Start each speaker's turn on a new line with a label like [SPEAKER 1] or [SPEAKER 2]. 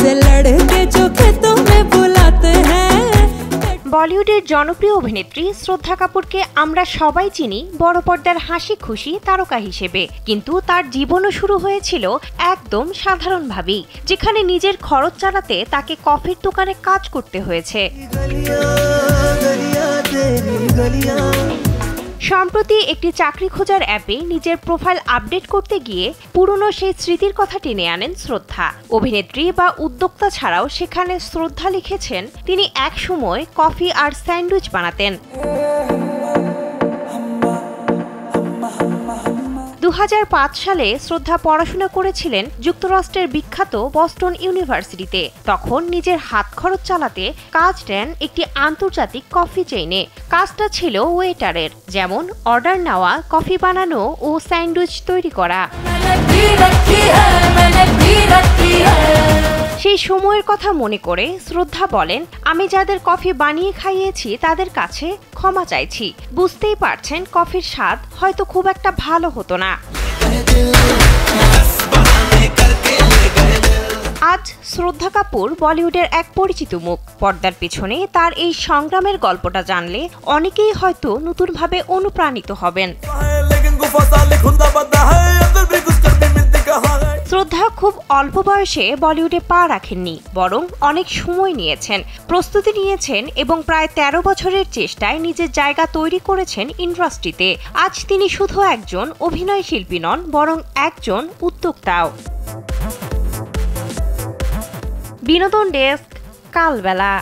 [SPEAKER 1] हमसे लड़के जो खेतों में बुलाते हैं।
[SPEAKER 2] বলিউডের জনপ্রিয় অভিনেত্রী শ্রদ্ধা কাপুরকে আমরা সবাই চিনি বড় পর্দার হাসি খুশি তারকা হিসেবে, কিন্তু তার জীবনও শুরু হয়েছিল একদম সাধারণভাবেই, যেখানে নিজের খরচ চালাতে তাকে কফির দোকানে কাজ করতে হয়েছে। সম্প্রতি একটি চাকরি খোঁজার অ্যাপে নিজের প্রোফাইল আপডেট করতে গিয়ে পুরনো সেই স্মৃতির কথা টেনে আনেন শ্রদ্ধা। অভিনেত্রী বা উদ্যোক্তা ছাড়াও সেখানে শ্রদ্ধা লিখেছেন তিনি একসময় কফি আর স্যান্ডউইচ বানাতেন। 2005 সালে শ্রদ্ধা পড়াশোনা করেছিলেন যুক্তরাষ্ট্রের বিখ্যাত বস্টন ইউনিভার্সিটিতে। তখন নিজের হাত খরচ চালাতে কাজ নেন একটি আন্তর্জাতিক কফি চেইনে। কাজটা ছিল ওয়েটারের, যেমন অর্ডার নেওয়া, কফি বানানো ও স্যান্ডউইচ তৈরি করা। সেই সময়ের কথা মনে করে শ্রদ্ধা বলেন, আমি যাদের কফি বানিয়ে খাইয়েছি তাদের কাছে ক্ষমা চাইছি। বুঝতেই পারছেন কফির স্বাদ হয়তো খুব একটা ভালো হতো না। আজ শ্রদ্ধা কাপুর বলিউডের এক পরিচিত মুখ। পর্দার পিছনে তার এই সংগ্রামের গল্পটা জানলে অনেকেই হয়তো নতুনভাবে অনুপ্রাণিত হবেন। শ্রদ্ধা খুব অল্প বয়সে বলিউডে পা রাখেননি, বরং অনেক সময় নিয়েছেন, প্রস্তুতি নিয়েছেন এবং প্রায় 13 বছরের চেষ্টায় নিজের জায়গা তৈরি করেছেন ইন্ডাস্ট্রিতে। আজ তিনি শুধু একজন অভিনয় শিল্পী নন, বরং একজন উদ্যোক্তাও। বিনোদন ডেস্ক, কালবেলা।